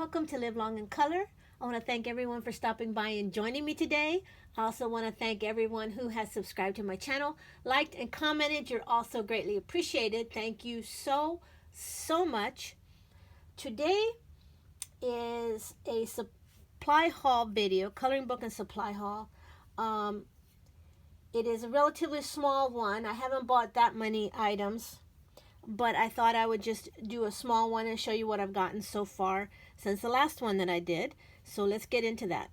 welcome to Live Long in Color. I want to thank everyone for stopping by and joining me today. I also want to thank everyone who has subscribed to my channel, liked and commented. You're also greatly appreciated. Thank you so much. Today is a supply haul video, coloring book and supply haul. It is a relatively small one. I haven't bought that many items, but I thought I would just do a small one and show you what I've gotten so far since the last one that I did. So let's get into that.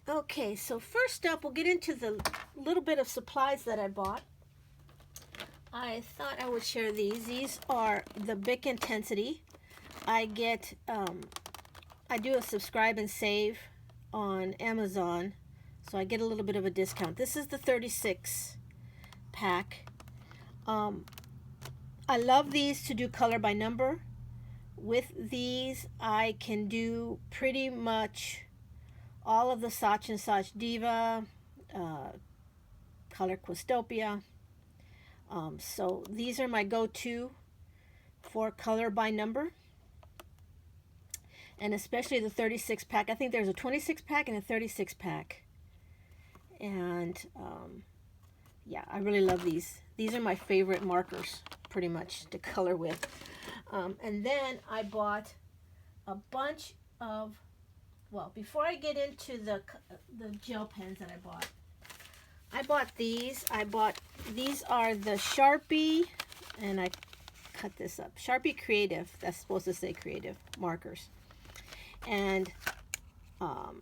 Okay, so first up, we'll get into the little bit of supplies that I bought. I thought I would share these. These are the Bic Intensity. I get, I do a subscribe and save on Amazon, so I get a little bit of a discount. This is the 36 pack. I love these to do color by number. With these, I can do pretty much all of the Saatchi & Saatchi Diva, Color Questopia. So these are my go-to for color by number. And especially the 36 pack. I think there's a 26 pack and a 36 pack. And yeah, I really love these. These are my favorite markers, pretty much, to color with. And then I bought a bunch of, well, before I get into the gel pens that I bought these. These are the Sharpie, and I cut this up. Sharpie Creative, that's supposed to say creative markers. And I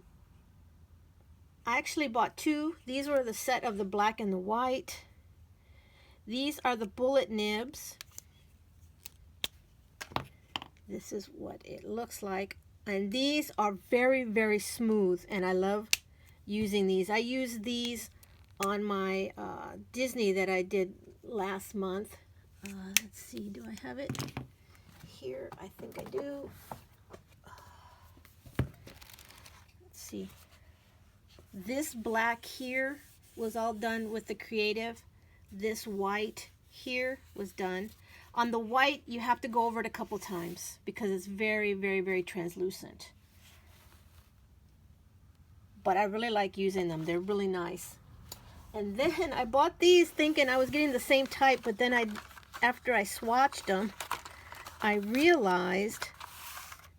actually bought two. These were the set of the black and the white. These are the bullet nibs. This is what it looks like. And these are very smooth, and I love using these. I use these on my Disney that I did last month. Let's see, do I have it here? I think I do. Let's see. This black here was all done with the Creative. This white here was done. On the white, you have to go over it a couple times because it's very translucent. But I really like using them. They're really nice. And then I bought these thinking I was getting the same type, but then after I swatched them, I realized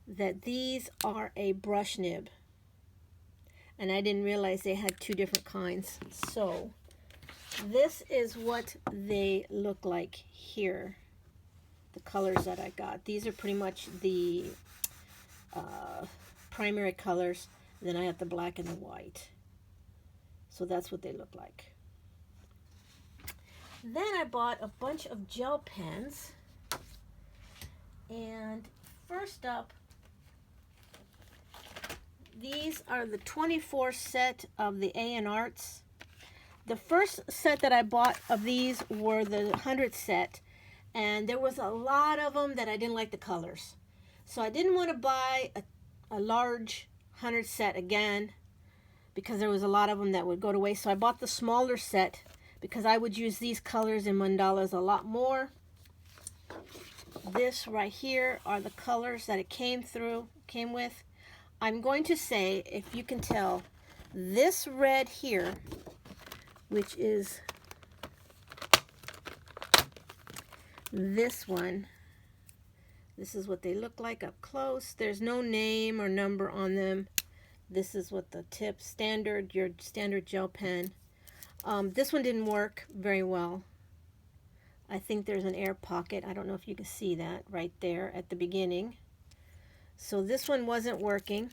that these are a brush nib. And I didn't realize they had two different kinds. So this is what they look like here. The colors that I got. These are pretty much the primary colors. Then I have the black and the white. So that's what they look like. Then I bought a bunch of gel pens. And first up, these are the 24 set of the A&Arts. The first set that I bought of these were the 100 set. And there was a lot of them that I didn't like the colors. So I didn't want to buy a large 100 set again because there was a lot of them that would go to waste. So I bought the smaller set because I would use these colors in mandalas a lot more. This right here are the colors that it came with. I'm going to say, if you can tell, this red here, which is this one, this is what they look like up close. There's no name or number on them. This is what the tip, your standard gel pen. This one didn't work very well. I think there's an air pocket. I don't know if you can see that right there at the beginning. So this one wasn't working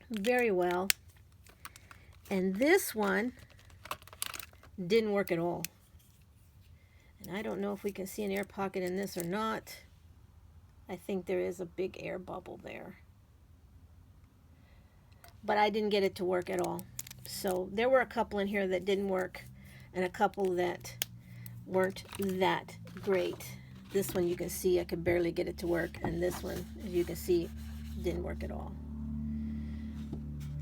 very well. And this one didn't work at all. And I don't know if we can see an air pocket in this or not. I think there is a big air bubble there. But I didn't get it to work at all. So there were a couple in here that didn't work and a couple that weren't that great. This one you can see I could barely get it to work, and this one, as you can see, didn't work at all.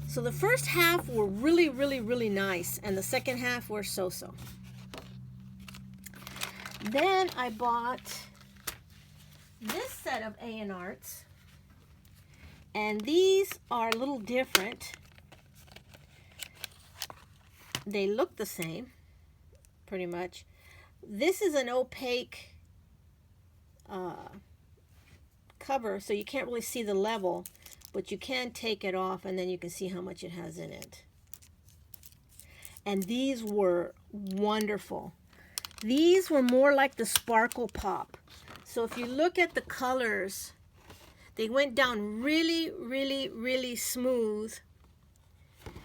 So the first half were really nice, and the second half were so-so. Then I bought this set of A&Arts, And these are a little different. They look the same, pretty much. This is an opaque cover, so you can't really see the level, but you can take it off and then you can see how much it has in it. And these were wonderful. These were more like the Sparkle Pop. So if you look at the colors, they went down really, really, really smooth.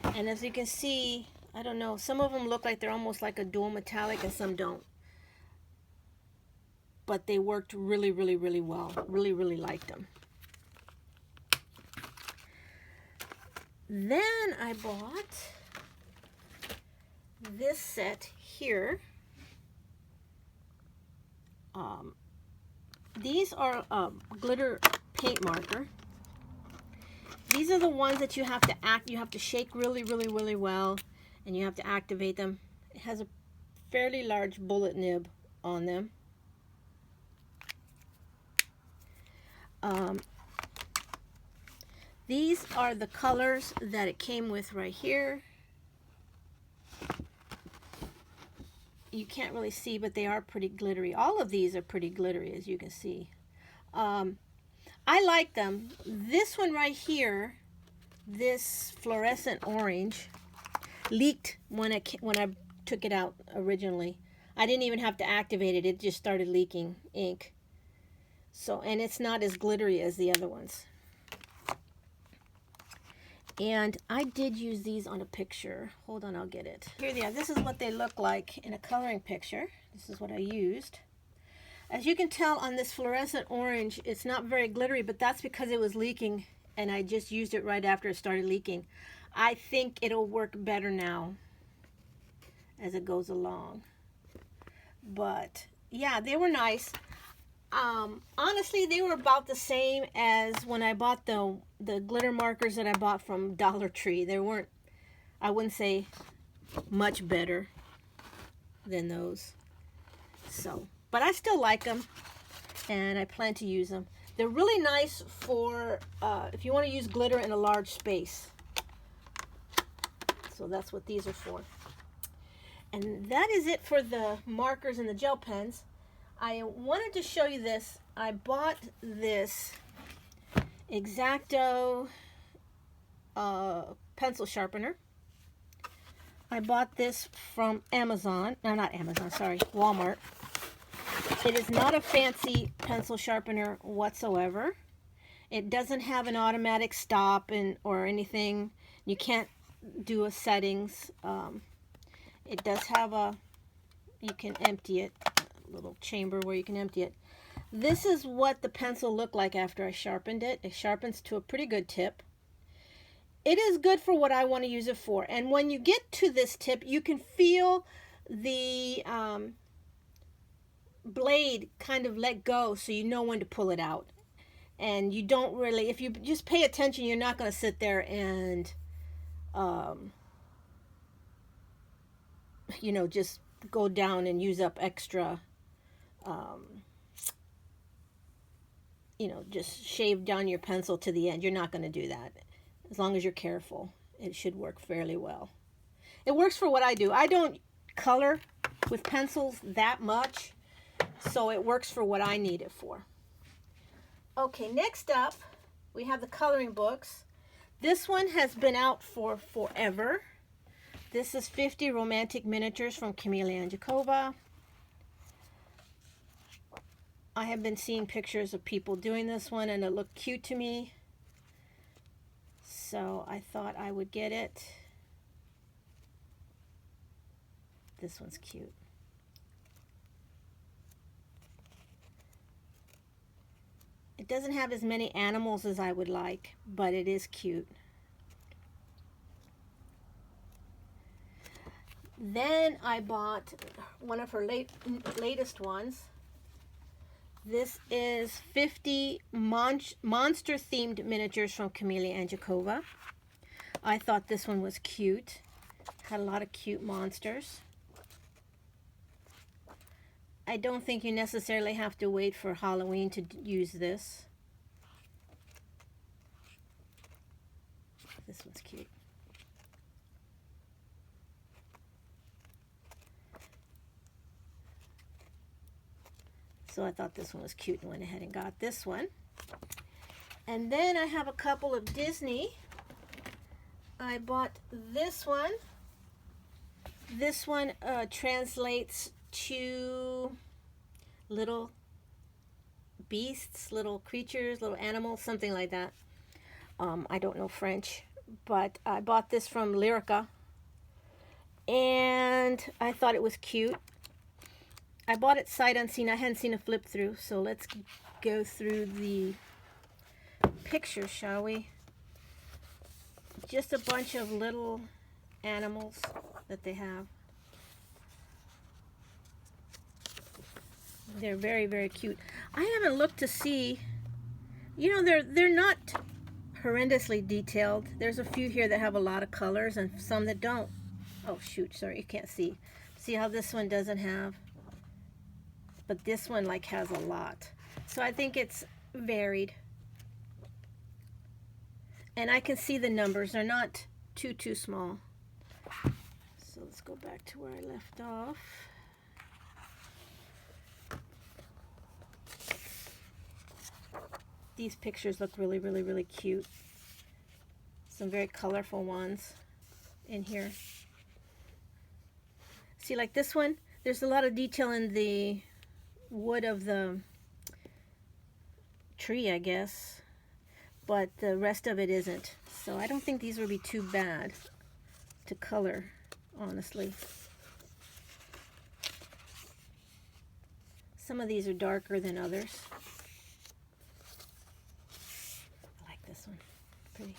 And as you can see, I don't know, some of them look like they're almost like a dual metallic and some don't. But they worked really, really, really well. Really, really liked them. Then I bought this set here. These are glitter paint marker. These are the ones that you have to shake really, really, really well, and you have to activate them. It has a fairly large bullet nib on them. These are the colors that it came with right here. You can't really see, but they are pretty glittery. All of these are pretty glittery, as you can see. I like them. This one right here, this fluorescent orange, leaked when I took it out originally. I didn't even have to activate it. It just started leaking ink. So, and it's not as glittery as the other ones. And I did use these on a picture. Hold on, I'll get it. Here they are. This is what they look like in a coloring picture. This is what I used. As you can tell on this fluorescent orange, it's not very glittery, but that's because it was leaking and I just used it right after it started leaking. I think it'll work better now as it goes along. But yeah, they were nice. Honestly, they were about the same as when I bought the glitter markers that I bought from Dollar Tree. They weren't, I wouldn't say much better than those. So, but I still like them, and I plan to use them. They're really nice for if you want to use glitter in a large space. So that's what these are for. And that is it for the markers and the gel pens. I wanted to show you this. I bought this X-Acto pencil sharpener. I bought this from Amazon. No, not Amazon, sorry, Walmart. It is not a fancy pencil sharpener whatsoever. It doesn't have an automatic stop or anything. You can't do a settings. It does have you can empty it, a little chamber where you can empty it. This is what the pencil looked like after I sharpened it. It sharpens to a pretty good tip. It is good for what I want to use it for. And when you get to this tip, you can feel the blade kind of let go, so you know when to pull it out. And you don't really, if you just pay attention, you're not going to sit there and you know, just go down and use up extra, you know, just shave down your pencil to the end. You're not going to do that. As long as you're careful, it should work fairly well. It works for what I do. I don't color with pencils that much, so it works for what I need it for. Okay, next up, we have the coloring books. This one has been out for forever. This is 50 Romantic Miniatures from Kamila Anjakova. I have been seeing pictures of people doing this one, and it looked cute to me. So I thought I would get it. This one's cute. It doesn't have as many animals as I would like, but it is cute. Then I bought one of her latest ones. This is 50 monster-themed miniatures from Kamila Anjakova. I thought this one was cute. Had a lot of cute monsters. I don't think you necessarily have to wait for Halloween to use this. this one's cute. So I thought this one was cute and went ahead and got this one. And then I have a couple of Disney. I bought this one. This one translates to little beasts, little creatures, little animals, something like that. I don't know French, but I bought this from Lyrica, and I thought it was cute. I bought it sight unseen. I hadn't seen a flip through, so let's go through the picture, shall we? Just a bunch of little animals that they have. They're very, very cute. I haven't looked to see, you know, they're not horrendously detailed. There's a few here that have a lot of colors and some that don't. Oh shoot, sorry, you can't see. See how this one doesn't have? But this one like has a lot. So I think it's varied. And I can see the numbers. They're not too small. So let's go back to where I left off. These pictures look really, really, really cute. Some very colorful ones in here. See, like this one, there's a lot of detail in the wood of the tree, I guess, but the rest of it isn't. So I don't think these would be too bad to color, honestly. Some of these are darker than others. I like this one. Pretty.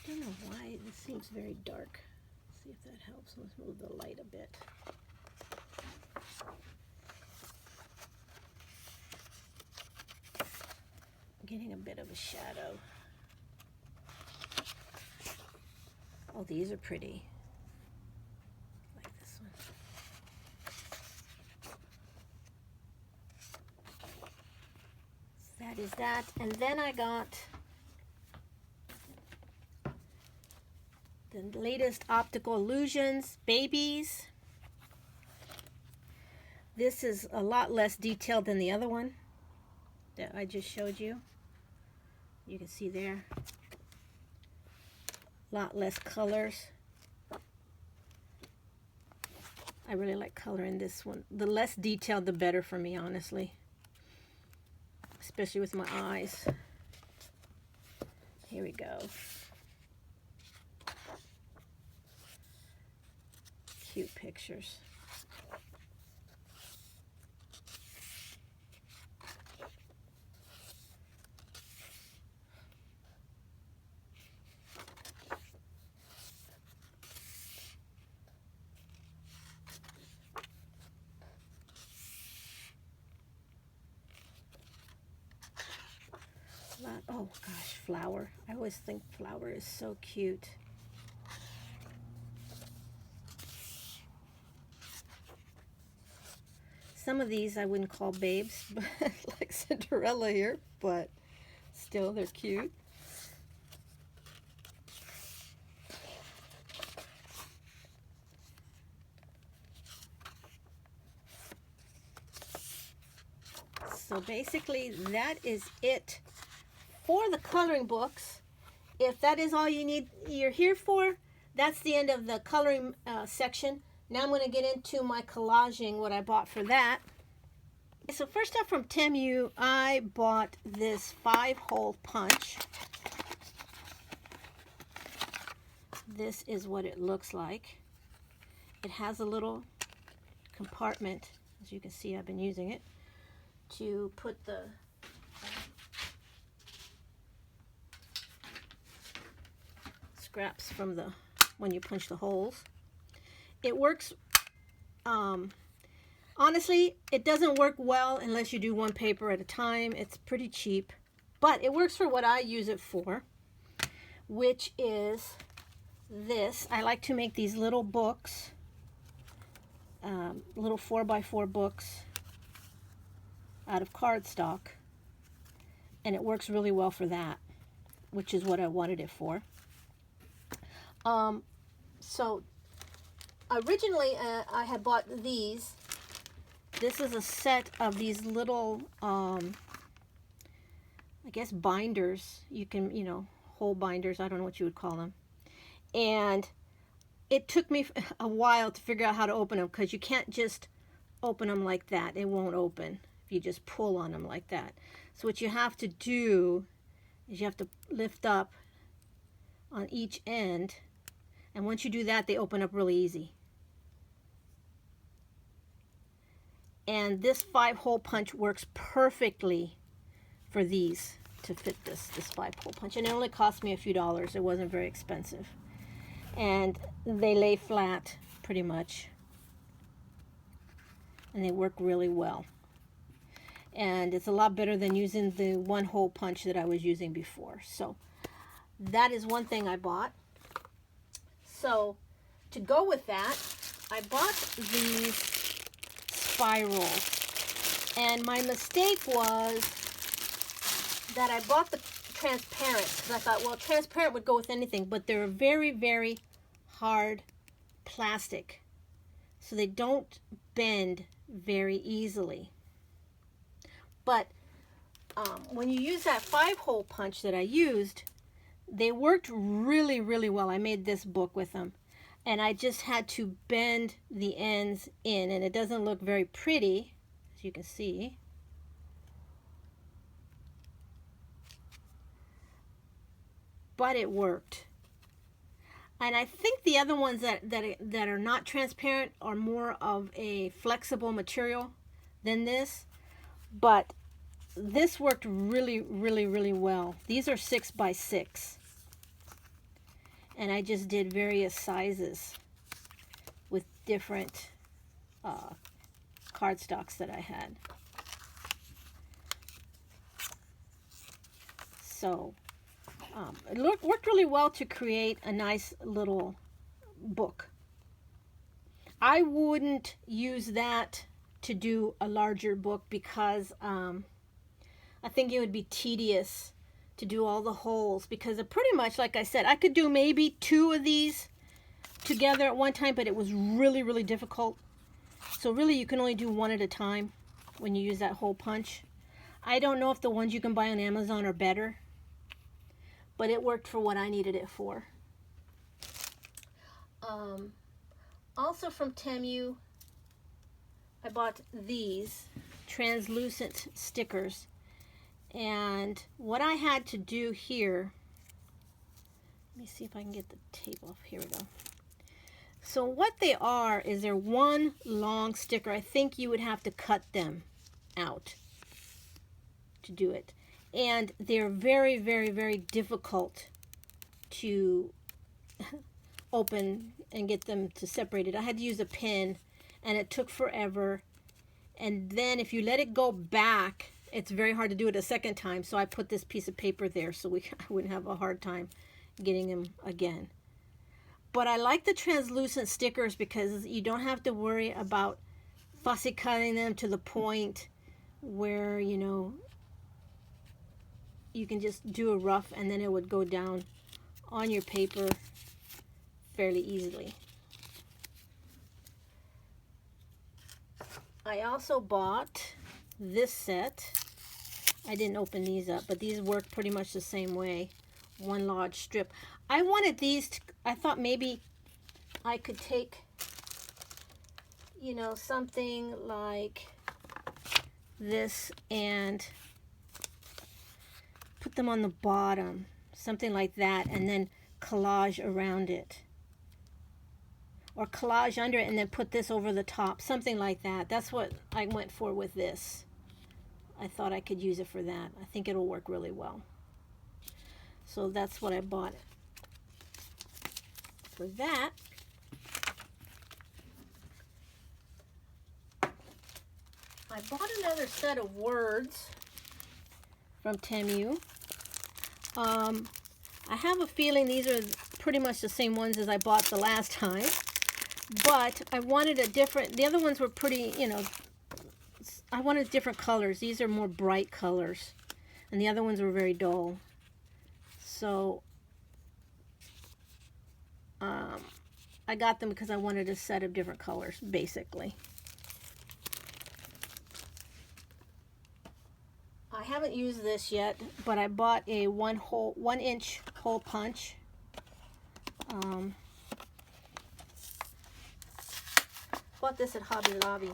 I don't know why this seems very dark. Let's see if that helps. Let's move the light a bit. Getting a bit of a shadow. Oh, these are pretty. Like this one. So that is that. And then I got the latest Optical Illusions Babies. This is a lot less detailed than the other one that I just showed you. You can see there. A lot less colors. I really like color in this one. The less detailed, the better for me, honestly. Especially with my eyes. Here we go. Cute pictures. Oh gosh, flower. I always think flower is so cute. Some of these I wouldn't call babes, but like Cinderella here, but still they're cute. So basically that is it for the coloring books. If that is all you're here for, that's the end of the coloring section. Now I'm going to get into my collaging, what I bought for that. So first up from Temu, I bought this 5-hole punch. This is what it looks like. It has a little compartment, as you can see I've been using it, to put the scraps from the when you punch the holes. It works, honestly, it doesn't work well unless you do one paper at a time. It's pretty cheap, but it works for what I use it for. which is this. I like to make these little books, little 4x4 books out of cardstock, and it works really well for that, which is what I wanted it for. So originally I had bought these. This is a set of these little, I guess binders. You can, you know, hole binders. I don't know what you would call them. And it took me a while to figure out how to open them, because you can't just open them like that. It won't open if you just pull on them like that. So what you have to do is you have to lift up on each end, and once you do that, they open up really easy. And this 5-hole punch works perfectly for these, to fit this 5-hole punch. And it only cost me a few dollars. It wasn't very expensive. And they lay flat pretty much. And they work really well. And it's a lot better than using the 1-hole punch that I was using before. So that is one thing I bought. So to go with that, I bought these spirals. And my mistake was that I bought the transparent, because I thought, well, transparent would go with anything, but they're very, very hard plastic, so they don't bend very easily. But when you use that 5-hole punch that I used, they worked really, really well. I made this book with them, and I just had to bend the ends in, and it doesn't look very pretty, as you can see. But it worked. And I think the other ones that are not transparent are more of a flexible material than this. But this worked really, really, really well. These are 6x6. And I just did various sizes with different cardstocks that I had. So it worked really well to create a nice little book. I wouldn't use that to do a larger book, because I think it would be tedious to do all the holes, because it pretty much, like I said, I could do maybe 2 of these together at one time, but it was really, really difficult. So really you can only do 1 at a time when you use that hole punch. I don't know if the ones you can buy on Amazon are better, but it worked for what I needed it for. Also from Temu, I bought these translucent stickers. And what I had to do here, let me see if I can get the tape off. Here we go. So what they are is they're one long sticker. I think you would have to cut them out to do it. And they're very, very, very difficult to open and get them to separate it. I had to use a pin, and it took forever. And then if you let it go back, it's very hard to do it a second time. So I put this piece of paper there so I wouldn't have a hard time getting them again. But I like the translucent stickers because you don't have to worry about fussy cutting them to the point where, you know, you can just do a rough and then it would go down on your paper fairly easily. I also bought this set. I didn't open these up, but these work pretty much the same way. One large strip. I wanted these to, I thought maybe I could take, you know, something like this and put them on the bottom, something like that, and then collage around it. Or collage under it and then put this over the top, something like that. That's what I went for with this. I thought I could use it for that. I think it'll work really well. So that's what I bought for that. I bought another set of words from Temu. I have a feeling these are pretty much the same ones as I bought the last time, but I wanted a different, the other ones were pretty, you know, I wanted different colors. These are more bright colors, and the other ones were very dull. So I got them because I wanted a set of different colors, basically. I haven't used this yet, but I bought a 1 inch hole punch. Bought this at Hobby Lobby.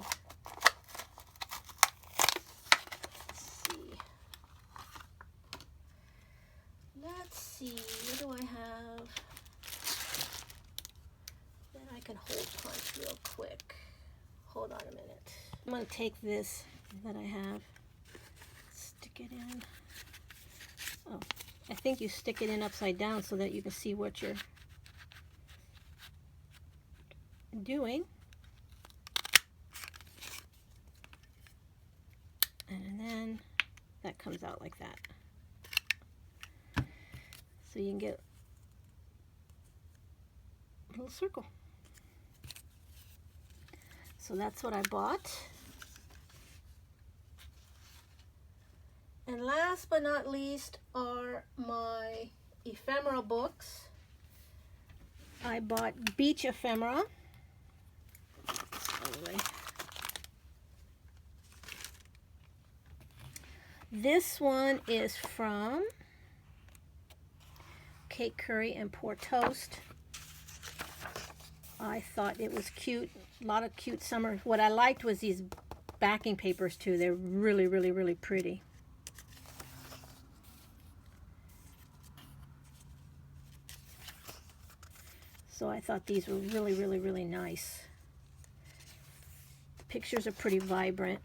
Let's see, what do I have that I can hole punch real quick? Hold on a minute. I'm going to take this that I have, stick it in. Oh, I think you stick it in upside down so that you can see what you're doing. And then that comes out like that. So you can get a little circle. So that's what I bought. And last but not least are my ephemera books. I bought Beach Ephemera. This one is from Kate Curry and Poor Toast. I thought it was cute. A lot of cute summer. What I liked was these backing papers too. They're really, really, really pretty. So I thought these were really, really, really nice. The pictures are pretty vibrant.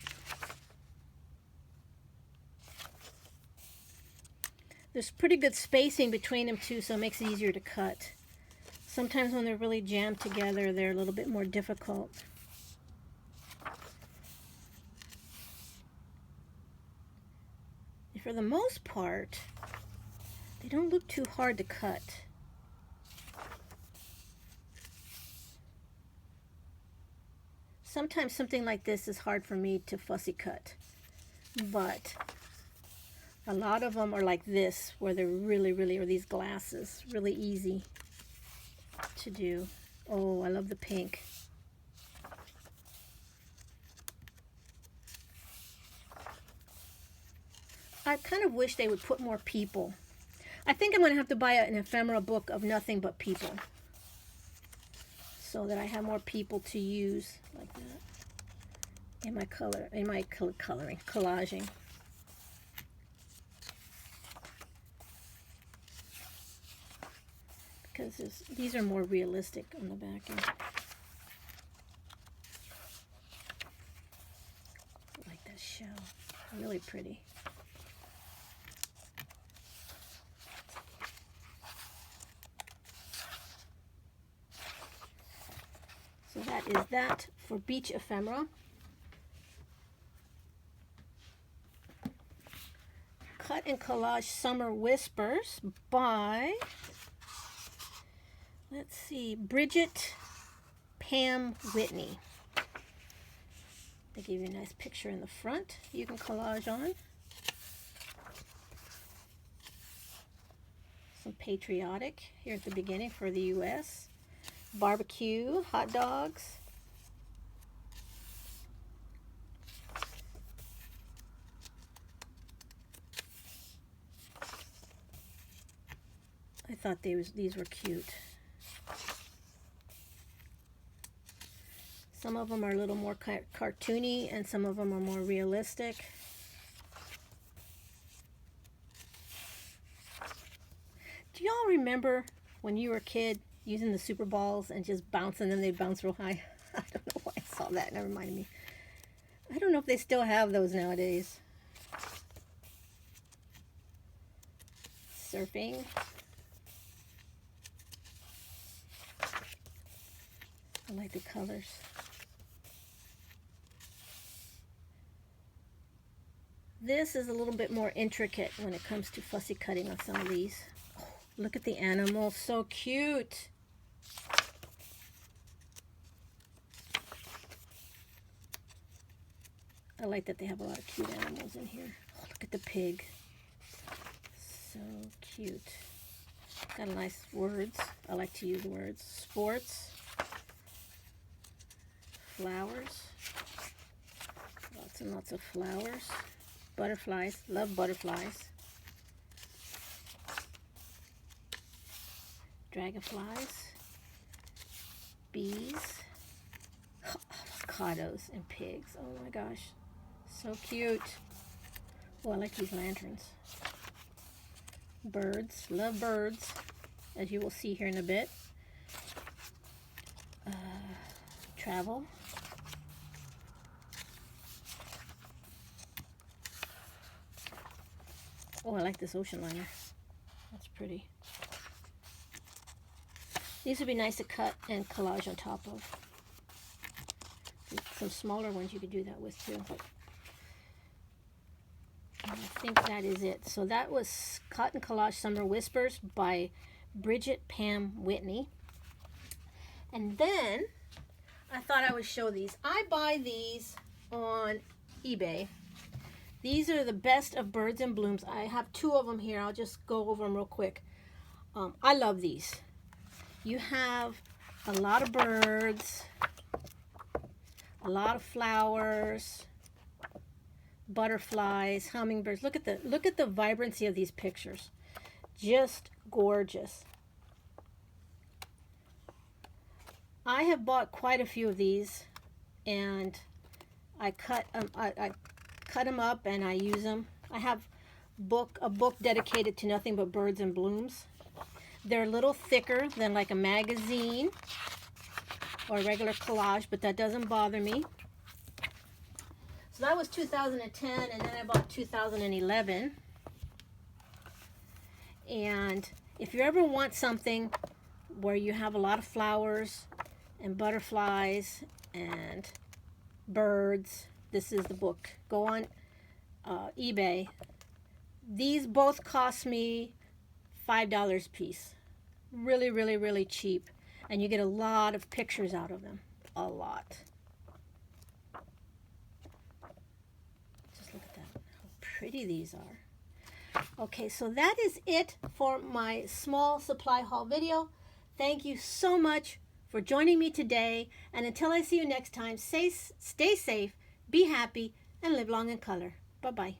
There's pretty good spacing between them too, so it makes it easier to cut. Sometimes when they're really jammed together, they're a little bit more difficult. And for the most part, they don't look too hard to cut. Sometimes something like this is hard for me to fussy cut, but a lot of them are like this, where they're really, really, or these glasses, really easy to do. Oh, I love the pink. I kind of wish they would put more people. I think I'm going to have to buy an ephemera book of nothing but people, so that I have more people to use like that in my coloring, collaging. Because these are more realistic on the back end. I like that shell. Really pretty. So that is that for Beach Ephemera. Cut and Collage Summer Whispers by, let's see, Bridget Pam Whitney. They give you a nice picture in the front you can collage on. Some patriotic here at the beginning for the U.S. Barbecue, hot dogs. I thought these were cute. Some of them are a little more cartoony and some of them are more realistic. Do y'all remember when you were a kid using the super balls and just bouncing them? They'd bounce real high. I don't know why I saw that. That reminded me. I don't know if they still have those nowadays. Surfing. I like the colors. This is a little bit more intricate when it comes to fussy cutting on some of these. Oh, Look at the animal, so cute. I like that they have a lot of cute animals in here. Oh, look at the pig. So cute. Got nice words. I like to use words. Sports. Flowers. Lots and lots of flowers. Butterflies. Love butterflies. Dragonflies. Bees. Avocados and pigs. Oh my gosh. So cute. Oh, I like these lanterns. Birds. Love birds, as you will see here in a bit. Travel. Oh, I like this ocean liner. That's pretty. These would be nice to cut and collage on top of. Some smaller ones you could do that with too. And I think that is it. So that was Cut and Collage Summer Whispers by Bridget Pam Whitney. And then I thought I would show these. I buy these on eBay. These are the best of birds and blooms. I have 2 of them here. I'll just go over them real quick. I love these. You have a lot of birds, a lot of flowers, butterflies, hummingbirds. Look at the vibrancy of these pictures. Just gorgeous. I have bought quite a few of these, and I cut them up and I use them. I have a book dedicated to nothing but birds and blooms. They're a little thicker than like a magazine or a regular collage, but that doesn't bother me. So that was 2010, and then I bought 2011. And if you ever want something where you have a lot of flowers and butterflies and birds, this is the book. Go on eBay. These both cost me $5 a piece. Really, really, really cheap. And you get a lot of pictures out of them. A lot. Just look at that. How pretty these are. Okay, so that is it for my small supply haul video. Thank you so much for joining me today. And until I see you next time, stay safe, be happy, and live long in color. Bye-bye.